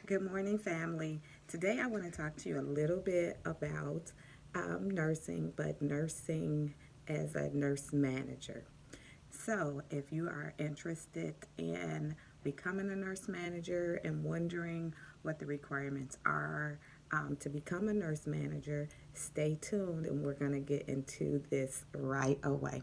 Good morning, family. Today I want to talk to you a little bit about nursing, but nursing as a nurse manager. So, if you are interested in becoming a nurse manager and wondering what the requirements are to become a nurse manager, stay tuned and we're going to get into this right away.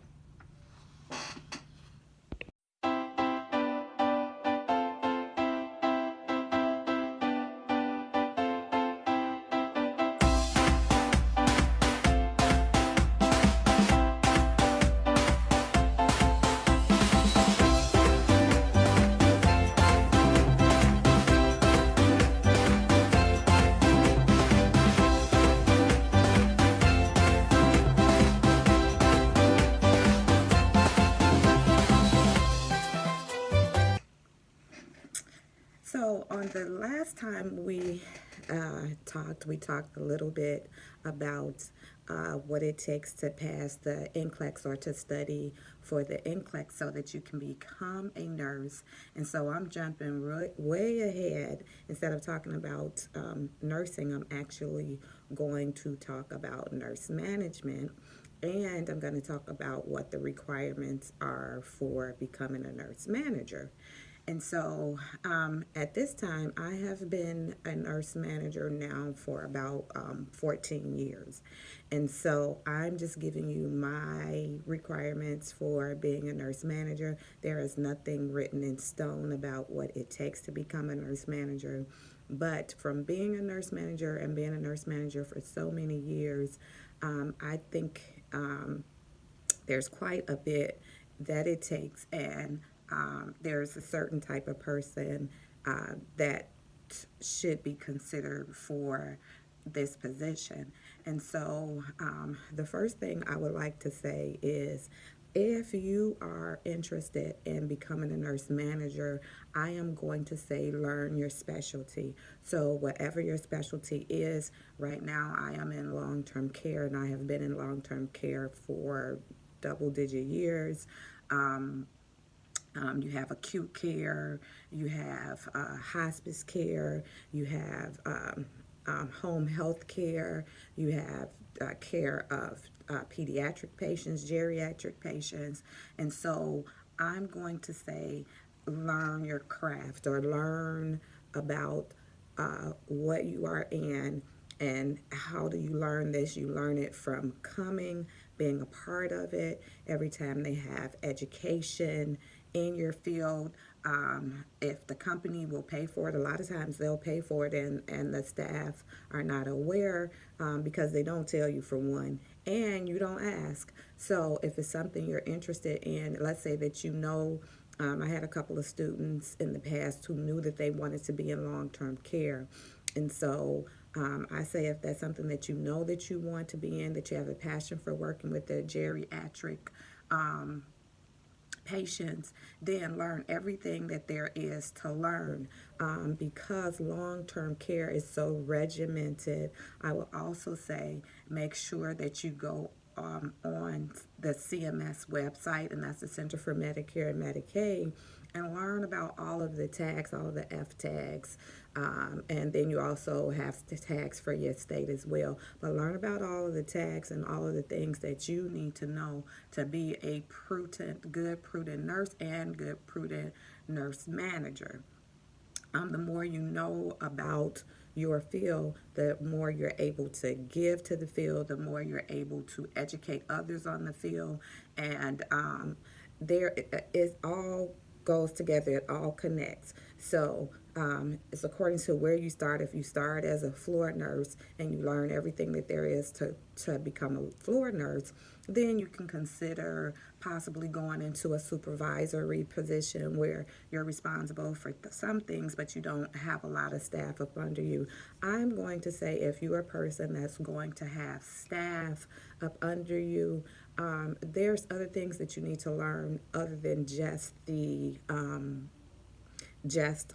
So, on the last time we talked a little bit about what it takes to pass the NCLEX or to study for the NCLEX so that you can become a nurse. And so, I'm jumping way ahead. Instead of talking about nursing, I'm actually going to talk about nurse management. And I'm going to talk about what the requirements are for becoming a nurse manager. And so at this time, I have been a nurse manager now for about 14 years. And so I'm just giving you my requirements for being a nurse manager. There is nothing written in stone about what it takes to become a nurse manager. But from being a nurse manager and being a nurse manager for so many years, I think there's quite a bit that it takes, and there's a certain type of person that should be considered for this position. And so, the first thing I would like to say is if you are interested in becoming a nurse manager, I am going to say learn your specialty. So, whatever your specialty is, right now I am in long term care and I have been in long term care for double digit years. You have acute care, you have hospice care, you have home health care, you have care of pediatric patients, geriatric patients. And so I'm going to say learn your craft or learn about what you are in. And how do you learn this? You learn it from coming, being a part of it. Every time they have education in your field, if the company will pay for it, a lot of times they'll pay for it, and the staff are not aware because they don't tell you, for one, and you don't ask. So if it's something you're interested in, let's say that I had a couple of students in the past who knew that they wanted to be in long term care. And so I say if that's something that you know that you want to be in, that you have a passion for working with the geriatric patients, then learn everything that there is to learn because long term care is so regimented. I will also say make sure that you go on the CMS website, and that's the Center for Medicare and Medicaid, and learn about all of the tags, all of the F tags. And then you also have the tags for your state as well. But learn about all of the tags and all of the things that you need to know to be a good, prudent nurse and good, prudent nurse manager. The more you know about your field, the more you're able to give to the field, the more you're able to educate others on the field. And there is all goes together, it all connects. So it's according to where you start. If you start as a floor nurse and you learn everything that there is to become a floor nurse, then you can consider possibly going into a supervisory position where you're responsible for some things, but you don't have a lot of staff up under you. I'm going to say if you're a person that's going to have staff up under you, there's other things that you need to learn other than just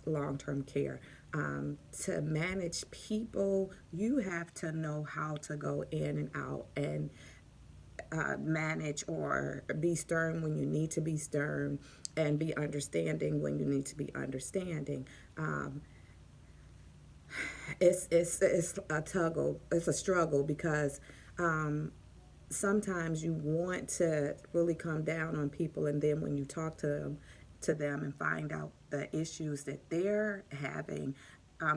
long-term care. To manage people, you have to know how to go in and out and manage or be stern when you need to be stern and be understanding when you need to be understanding. it's a tuggle. It's a struggle because sometimes you want to really come down on people, and then when you talk to them and find out the issues that they're having,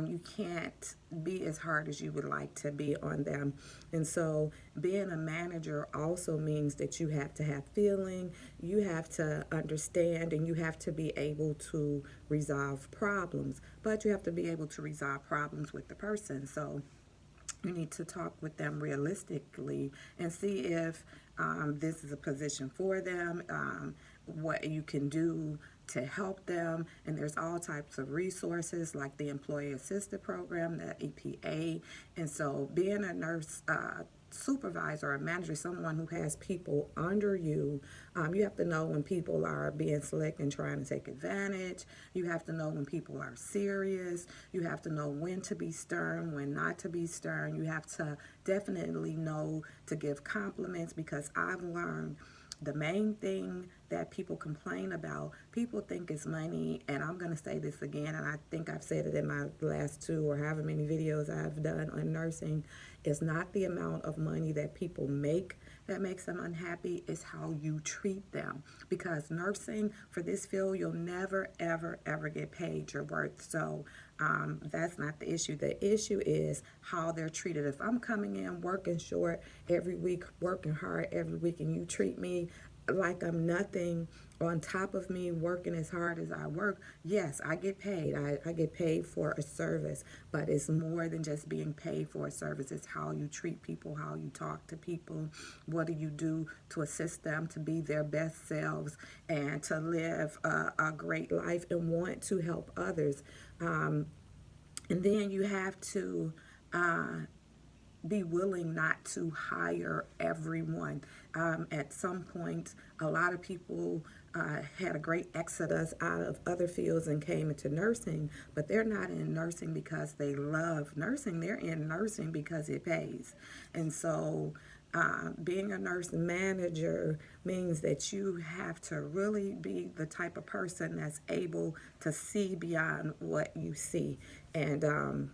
you can't be as hard as you would like to be on them. And so being a manager also means that you have to have feeling, you have to understand, and you have to be able to resolve problems. But you have to be able to resolve problems with the person. So you need to talk with them realistically and see if this is a position for them, what you can do to help them. And there's all types of resources like the Employee Assisted Program, the EPA. And so being a nurse supervisor or manager, someone who has people under you, you have to know when people are being slick and trying to take advantage. You have to know when people are serious. You have to know when to be stern, when not to be stern. You have to definitely know to give compliments, because I've learned the main thing that people complain about, people think it's money. And I'm going to say this again, and I think I've said it in my last 2 or however many videos I've done on nursing. It's not the amount of money that people make that makes them unhappy, it's how you treat them. Because nursing, for this field, you'll never, ever, ever get paid your worth. So that's not the issue. The issue is how they're treated. If I'm coming in working short every week, working hard every week, and you treat me like I'm nothing on top of me working as hard as I work, yes, I get paid. I get paid for a service, but it's more than just being paid for a service. It's how you treat people, how you talk to people, what do you do to assist them to be their best selves and to live a great life and want to help others. And then you have to be willing not to hire everyone. At some point, a lot of people had a great exodus out of other fields and came into nursing, but they're not in nursing because they love nursing. They're in nursing because it pays. And so being a nurse manager means that you have to really be the type of person that's able to see beyond what you see. And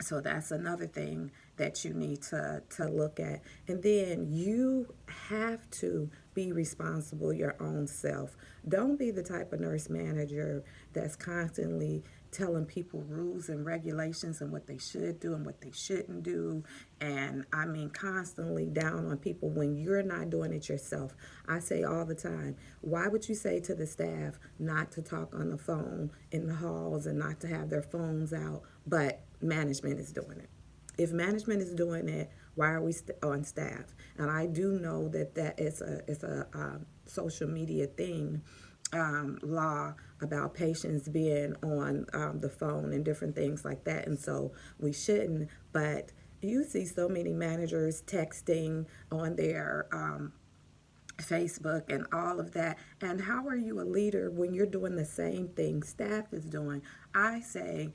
so that's another thing that you need to look at. And then you have to be responsible your own self. Don't be the type of nurse manager that's constantly telling people rules and regulations and what they should do and what they shouldn't do. And I mean, constantly down on people when you're not doing it yourself. I say all the time, why would you say to the staff not to talk on the phone in the halls and not to have their phones out, but management is doing it? If management is doing it, why are we on staff? And I do know that it's a social media thing, law about patients being on the phone and different things like that. And so we shouldn't. But you see so many managers texting on their Facebook and all of that. And how are you a leader when you're doing the same thing staff is doing? I say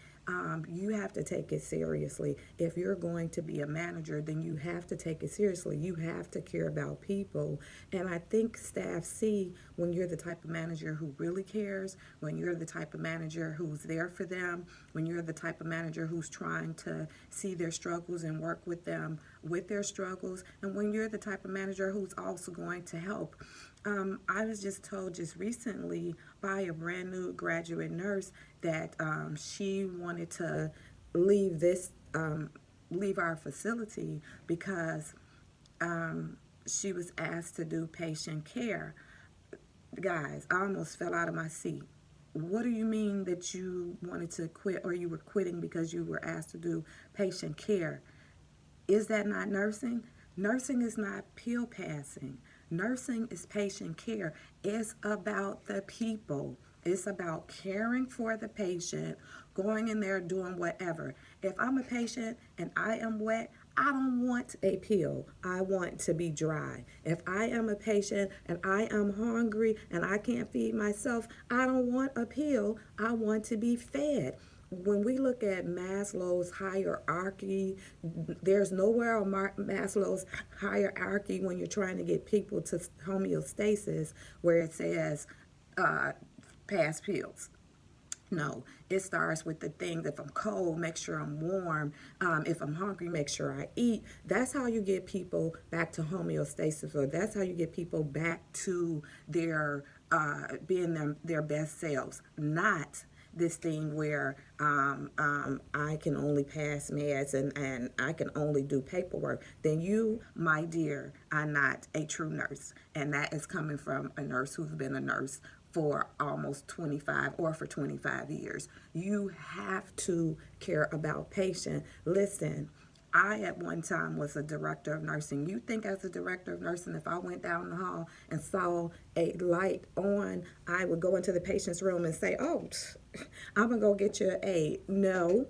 you have to take it seriously. If you're going to be a manager, then you have to take it seriously. You have to care about people. And I think staff see when you're the type of manager who really cares, when you're the type of manager who's there for them, when you're the type of manager who's trying to see their struggles and work with them with their struggles, and when you're the type of manager who's also going to help. I was just told just recently by a brand new graduate nurse that she wanted to leave leave our facility because she was asked to do patient care. Guys, I almost fell out of my seat. What do you mean that you wanted to quit, or you were quitting because you were asked to do patient care? Is that not nursing? Nursing is not pill passing. Nursing is patient care. It's about the people. It's about caring for the patient, going in there doing whatever. If I'm a patient and I am wet, I don't want a pill. I want to be dry. If I am a patient and I am hungry and I can't feed myself, I don't want a pill. I want to be fed. When we look at Maslow's hierarchy, there's nowhere on Maslow's hierarchy when you're trying to get people to homeostasis where it says pass pills. No, it starts with the things. If I'm cold, make sure I'm warm. If I'm hungry, make sure I eat. That's how you get people back to homeostasis, or that's how you get people back to their being their best selves. Not this thing where I can only pass meds and I can only do paperwork. Then you, my dear, are not a true nurse. And that is coming from a nurse who's been a nurse for almost 25 or for 25 years. You have to care about patient. Listen, I at one time was a director of nursing. You think as a director of nursing, if I went down the hall and saw a light on, I would go into the patient's room and say, oh, I'm going to go get you an aid. No,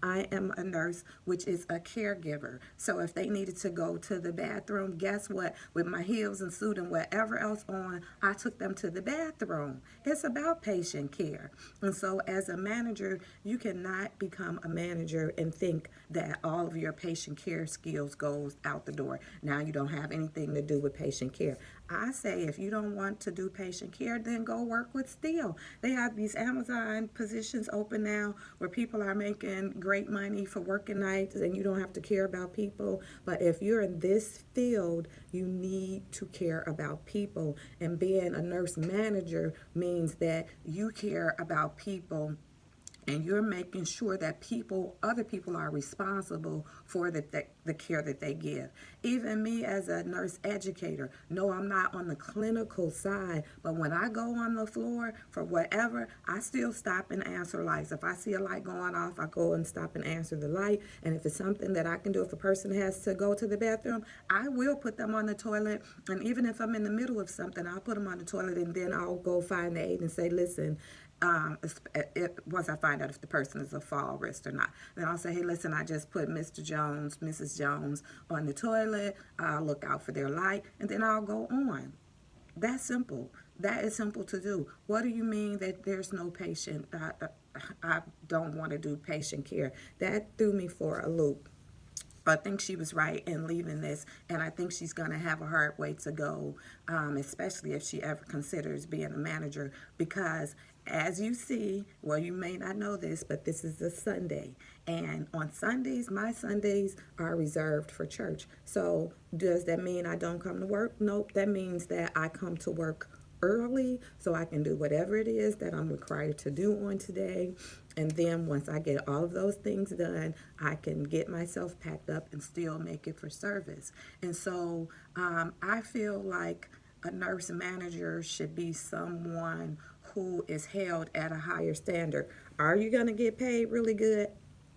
I am a nurse, which is a caregiver. So if they needed to go to the bathroom, guess what? With my heels and suit and whatever else on, I took them to the bathroom. It's about patient care. And so as a manager, you cannot become a manager and think that all of your patient care skills goes out the door. Now you don't have anything to do with patient care. I say if you don't want to do patient care, then go work with steel. They have these Amazon positions open now where people are making great money for working nights and you don't have to care about people. But if you're in this field, you need to care about people. And being a nurse manager means that you care about people and you're making sure that other people are responsible for the care that they give. Even me as a nurse educator, no, I'm not on the clinical side, but when I go on the floor for whatever, I still stop and answer lights. If I see a light going off, I go and stop and answer the light. And if it's something that I can do, if a person has to go to the bathroom, I will put them on the toilet. And even if I'm in the middle of something, I'll put them on the toilet and then I'll go find the aide and say, listen, once I find out if the person is a fall risk or not, then I'll say, hey, listen, I just put Mr. Jones, Mrs. Jones on the toilet. I'll look out for their light, and then I'll go on. That's simple. That is simple to do. What do you mean that there's no patient? I don't want to do patient care. That threw me for a loop. I think she was right in leaving this, and I think she's going to have a hard way to go, especially if she ever considers being a manager, because as you see, well, you may not know this, but this is a Sunday, and on Sundays, my Sundays are reserved for church. So does that mean I don't come to work? Nope, that means that I come to work early so I can do whatever it is that I'm required to do on today. And then once I get all of those things done, I can get myself packed up and still make it for service. And so I feel like a nurse manager should be someone who is held at a higher standard. Are you going to get paid really good?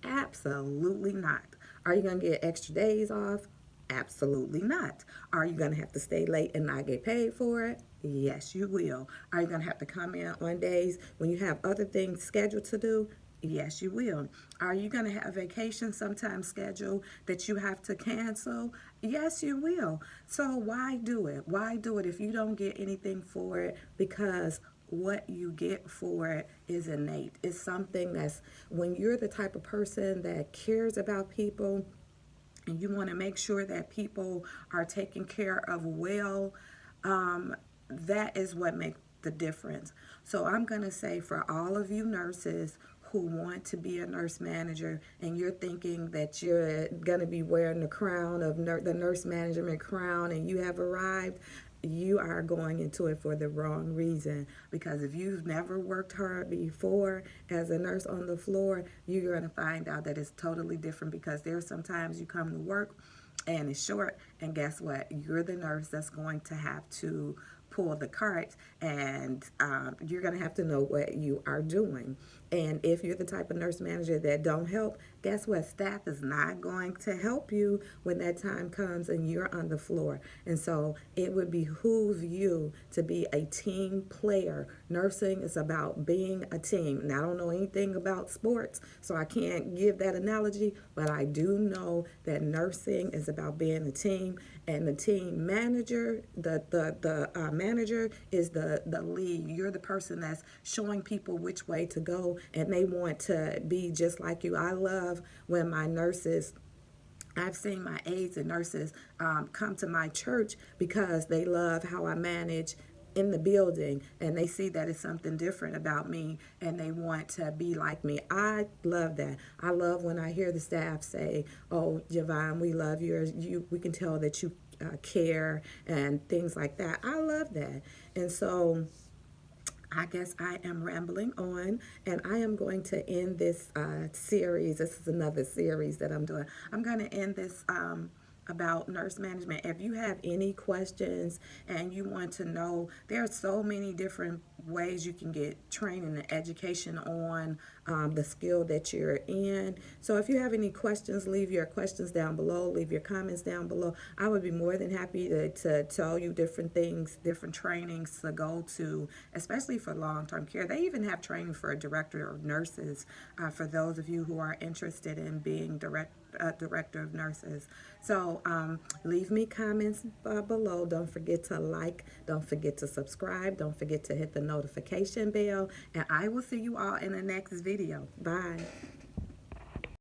Absolutely not. Are you going to get extra days off? Absolutely not. Are you going to have to stay late and not get paid for it? Yes, you will. Are you going to have to come in on days when you have other things scheduled to do? Yes, you will. Are you going to have vacation sometime scheduled that you have to cancel? Yes, you will. So why do it? Why do it if you don't get anything for it? Because what you get for it is innate. It's something that's, when you're the type of person that cares about people and you want to make sure that people are taken care of well, that is what makes the difference. So I'm going to say for all of you nurses who want to be a nurse manager and you're thinking that you're going to be wearing the crown of the nurse management crown and you have arrived, you are going into it for the wrong reason. Because if you've never worked hard before as a nurse on the floor, you're going to find out that it's totally different, because there's sometimes you come to work and it's short, and guess what? You're the nurse that's going to have to pull the cart, and you're going to have to know what you are doing. And if you're the type of nurse manager that don't help, guess what? Staff is not going to help you when that time comes and you're on the floor. And so it would behoove you to be a team player. Nursing is about being a team. Now, I don't know anything about sports, so I can't give that analogy, but I do know that nursing is about being a team, and the team manager, the manager is the lead. You're the person that's showing people which way to go, and they want to be just like you. I love when my nurses, I've seen my aides and nurses come to my church because they love how I manage in the building and they see that it's something different about me and they want to be like me. I love that. I love when I hear the staff say, "Oh, Javon, we love you. We can tell that you care," and things like that. I love that. And so I guess I am rambling on, and I am going to end this series. This is another series that I'm doing. I'm going to end this about nurse management. If you have any questions and you want to know, there are so many different ways you can get training and education on the skill that you're in. So if you have any questions, leave your questions down below, leave your comments down below. I would be more than happy to tell you different things, different trainings to go to, especially for long-term care. They even have training for a director of nurses for those of you who are interested in being director of nurses. So leave me comments below. Don't forget to like, don't forget to subscribe, don't forget to hit the notification bell, and I will see you all in the next video. Bye.